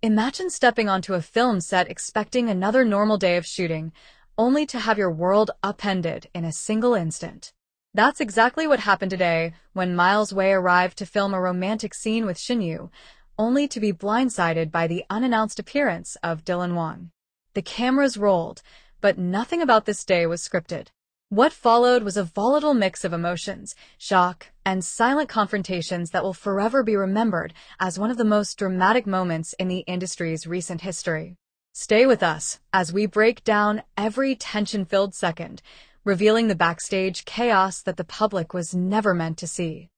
Imagine stepping onto a film set expecting another normal day of shooting, only to have your world upended in a single instant. That's exactly what happened today when Miles Wei arrived to film a romantic scene with Shen Yue, only to be blindsided by the unannounced appearance of Dylan Wang. The cameras rolled, but nothing about this day was scripted. What followed was a volatile mix of emotions, shock, and silent confrontations that will forever be remembered as one of the most dramatic moments in the industry's recent history. Stay with us as we break down every tension-filled second, revealing the backstage chaos that the public was never meant to see.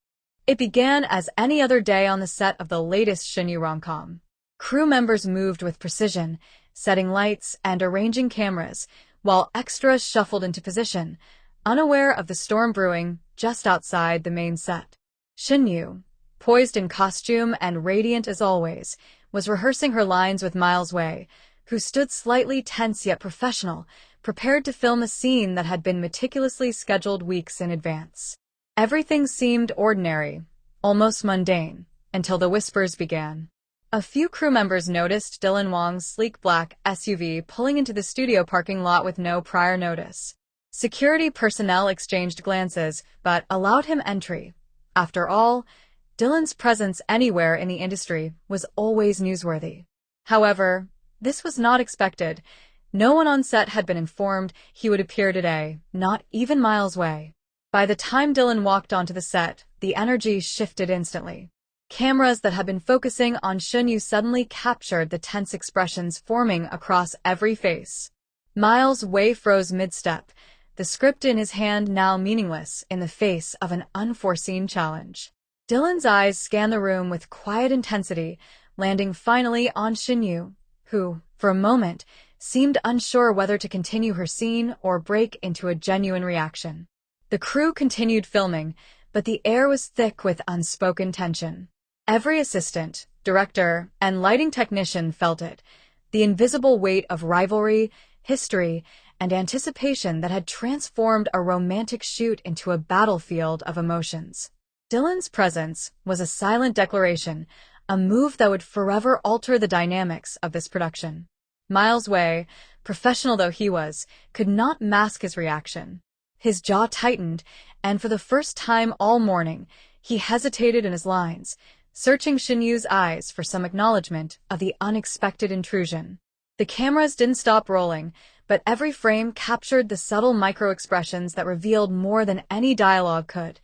It began as any other day on the set of the latest Shen Yue Romcom. Crew members moved with precision, setting lights and arranging cameras, while extras shuffled into position, unaware of the storm brewing just outside the main set. Shen Yue, poised in costume and radiant as always, was rehearsing her lines with Miles Wei, who stood slightly tense yet professional, prepared to film a scene that had been meticulously scheduled weeks in advance. Everything seemed ordinary, almost mundane, until the whispers began. A few crew members noticed Dylan Wang's sleek black SUV pulling into the studio parking lot with no prior notice. Security personnel exchanged glances, but allowed him entry. After all, Dylan's presence anywhere in the industry was always newsworthy. However, this was not expected. No one on set had been informed he would appear today, not even Miles Wei. By the time Dylan walked onto the set, the energy shifted instantly. Cameras that had been focusing on Shen Yue suddenly captured the tense expressions forming across every face. Miles Wei froze mid-step, the script in his hand now meaningless in the face of an unforeseen challenge. Dylan's eyes scanned the room with quiet intensity, landing finally on Shen Yue, who, for a moment, seemed unsure whether to continue her scene or break into a genuine reaction. The crew continued filming, but the air was thick with unspoken tension. Every assistant, director, and lighting technician felt it, the invisible weight of rivalry, history, and anticipation that had transformed a romantic shoot into a battlefield of emotions. Dylan's presence was a silent declaration, a move that would forever alter the dynamics of this production. Miles Wei, professional though he was, could not mask his reaction. His jaw tightened, and for the first time all morning, he hesitated in his lines, searching Shen Yue's eyes for some acknowledgement of the unexpected intrusion. The cameras didn't stop rolling, but every frame captured the subtle micro-expressions that revealed more than any dialogue could: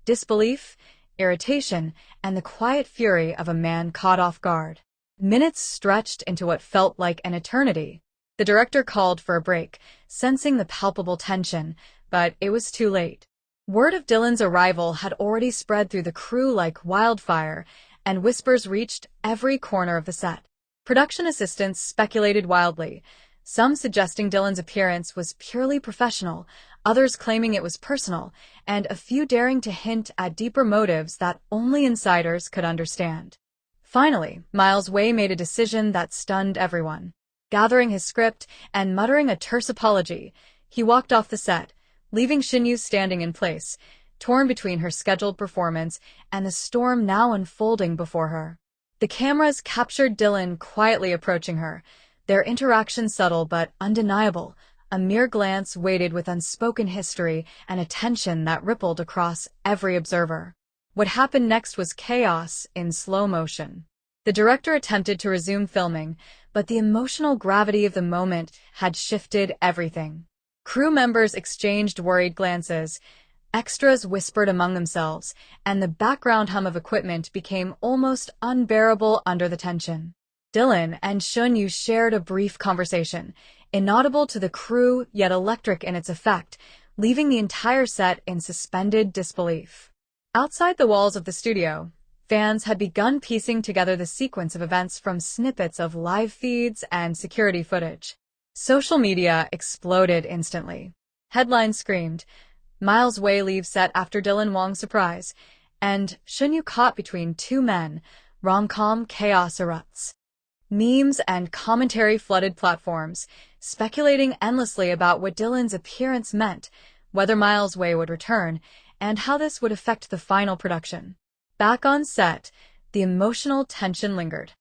disbelief, irritation, and the quiet fury of a man caught off guard. Minutes stretched into what felt like an eternity. The director called for a break, sensing the palpable tension, but it was too late. Word of Dylan's arrival had already spread through the crew like wildfire, and whispers reached every corner of the set. Production assistants speculated wildly, some suggesting Dylan's appearance was purely professional, others claiming it was personal, and a few daring to hint at deeper motives that only insiders could understand. Finally, Miles Wei made a decision that stunned everyone. Gathering his script and muttering a terse apology, he walked off the set, leaving Shen Yue standing in place, torn between her scheduled performance and the storm now unfolding before her. The cameras captured Dylan quietly approaching her, their interaction subtle but undeniable, a mere glance weighted with unspoken history and a tension that rippled across every observer. What happened next was chaos in slow motion. The director attempted to resume filming, but the emotional gravity of the moment had shifted everything. Crew members exchanged worried glances, extras whispered among themselves, and the background hum of equipment became almost unbearable under the tension. Dylan and Shen Yue shared a brief conversation, inaudible to the crew yet electric in its effect, leaving the entire set in suspended disbelief. Outside the walls of the studio, fans had begun piecing together the sequence of events from snippets of live feeds and security footage. Social media exploded instantly. Headlines screamed, "Miles Wei leaves set after Dylan Wang's surprise," and "Shen Yue caught between two men, rom-com chaos erupts." Memes and commentary flooded platforms, speculating endlessly about what Dylan's appearance meant, whether Miles Wei would return, and how this would affect the final production. Back on set, the emotional tension lingered.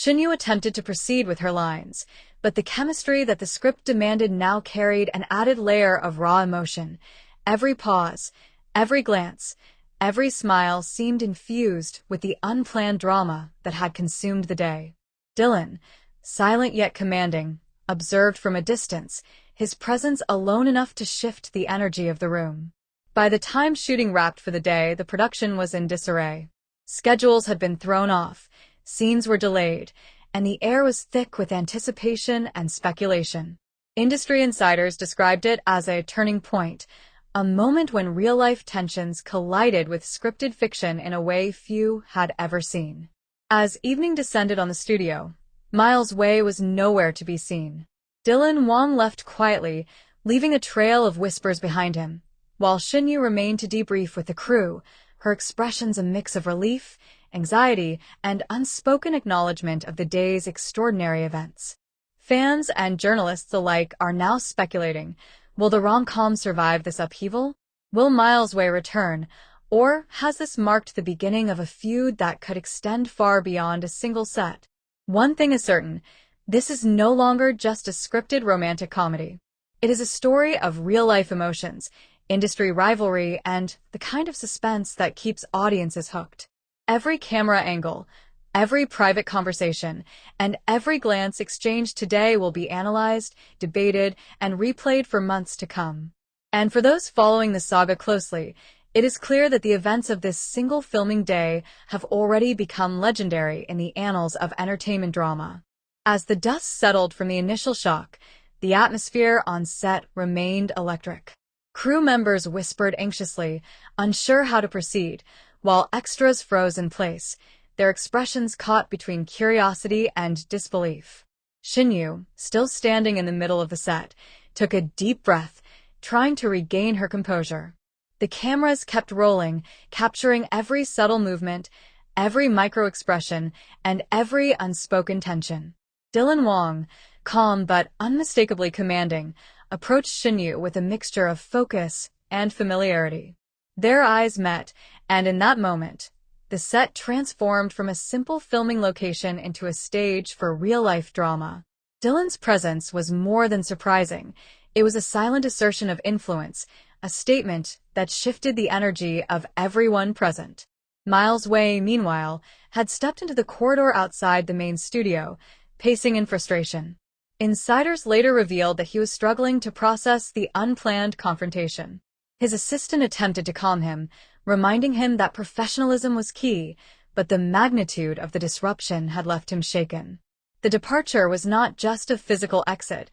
Shen Yue attempted to proceed with her lines, but the chemistry that the script demanded now carried an added layer of raw emotion. Every pause, every glance, every smile seemed infused with the unplanned drama that had consumed the day. Dylan, silent yet commanding, observed from a distance, his presence alone enough to shift the energy of the room. By the time shooting wrapped for the day, the production was in disarray. Schedules had been thrown off, scenes were delayed, and the air was thick with anticipation and speculation. Industry insiders described it as a turning point, a moment when real-life tensions collided with scripted fiction in a way few had ever seen. As evening descended on the studio, Miles Wei was nowhere to be seen. Dylan Wang left quietly, leaving a trail of whispers behind him, while Shen Yue remained to debrief with the crew, her expressions a mix of relief, anxiety, and unspoken acknowledgement of the day's extraordinary events. Fans and journalists alike are now speculating, will the rom-com survive this upheaval? Will Miles Wei return? Or has this marked the beginning of a feud that could extend far beyond a single set? One thing is certain, this is no longer just a scripted romantic comedy. It is a story of real-life emotions, industry rivalry, and the kind of suspense that keeps audiences hooked. Every camera angle, every private conversation, and every glance exchanged today will be analyzed, debated, and replayed for months to come. And for those following the saga closely, it is clear that the events of this single filming day have already become legendary in the annals of entertainment drama. As the dust settled from the initial shock, the atmosphere on set remained electric. Crew members whispered anxiously, unsure how to proceed, while extras froze in place, their expressions caught between curiosity and disbelief. Shen Yue, still standing in the middle of the set, took a deep breath, trying to regain her composure. The cameras kept rolling, capturing every subtle movement, every micro-expression, and every unspoken tension. Dylan Wang, calm but unmistakably commanding, approached Shen Yue with a mixture of focus and familiarity. Their eyes met, and in that moment, the set transformed from a simple filming location into a stage for real-life drama. Dylan's presence was more than surprising. It was a silent assertion of influence, a statement that shifted the energy of everyone present. Miles Wei, meanwhile, had stepped into the corridor outside the main studio, pacing in frustration. Insiders later revealed that he was struggling to process the unplanned confrontation. His assistant attempted to calm him, reminding him that professionalism was key, but the magnitude of the disruption had left him shaken. The departure was not just a physical exit.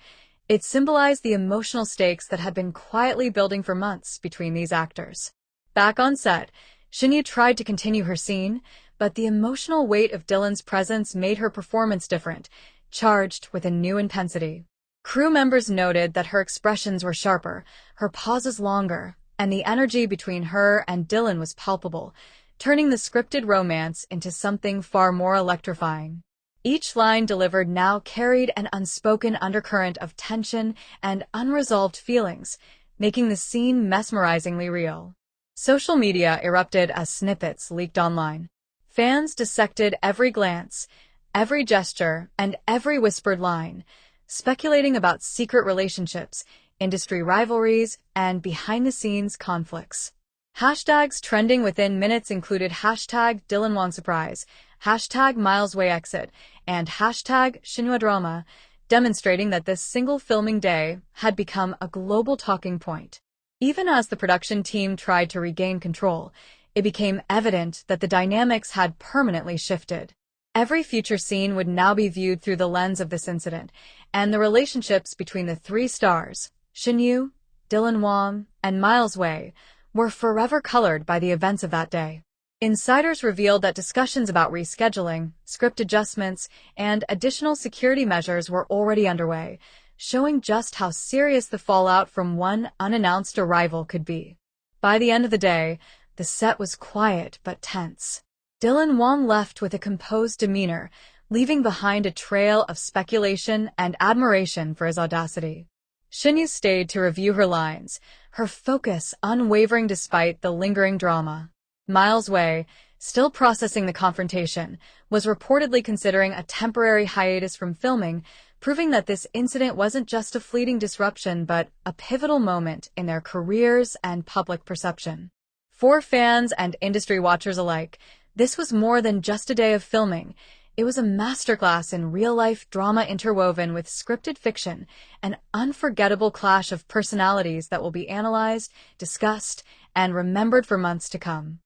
It symbolized the emotional stakes that had been quietly building for months between these actors. Back on set, Shen Yue tried to continue her scene, but the emotional weight of Dylan's presence made her performance different, charged with a new intensity. Crew members noted that her expressions were sharper, her pauses longer, and the energy between her and Dylan was palpable, turning the scripted romance into something far more electrifying. Each line delivered now carried an unspoken undercurrent of tension and unresolved feelings, making the scene mesmerizingly real. Social media erupted as snippets leaked online. Fans dissected every glance, every gesture, and every whispered line, speculating about secret relationships, industry rivalries, and behind-the-scenes conflicts. Hashtags trending within minutes included hashtag Dylan Wang surprise, hashtag Miles Wei exit, and hashtag Shen Yue Drama, demonstrating that this single filming day had become a global talking point. Even as the production team tried to regain control, it became evident that the dynamics had permanently shifted. Every future scene would now be viewed through the lens of this incident, and the relationships between the three stars, Shen Yue, Dylan Wang, and Miles Wei, were forever colored by the events of that day. Insiders revealed that discussions about rescheduling, script adjustments, and additional security measures were already underway, showing just how serious the fallout from one unannounced arrival could be. By the end of the day, the set was quiet but tense. Dylan Wang left with a composed demeanor, leaving behind a trail of speculation and admiration for his audacity. Shen Yue stayed to review her lines, her focus unwavering despite the lingering drama. Miles Wei, still processing the confrontation, was reportedly considering a temporary hiatus from filming, proving that this incident wasn't just a fleeting disruption but a pivotal moment in their careers and public perception. For fans and industry watchers alike, this was more than just a day of filming. It was a masterclass in real-life drama interwoven with scripted fiction, an unforgettable clash of personalities that will be analyzed, discussed, and remembered for months to come.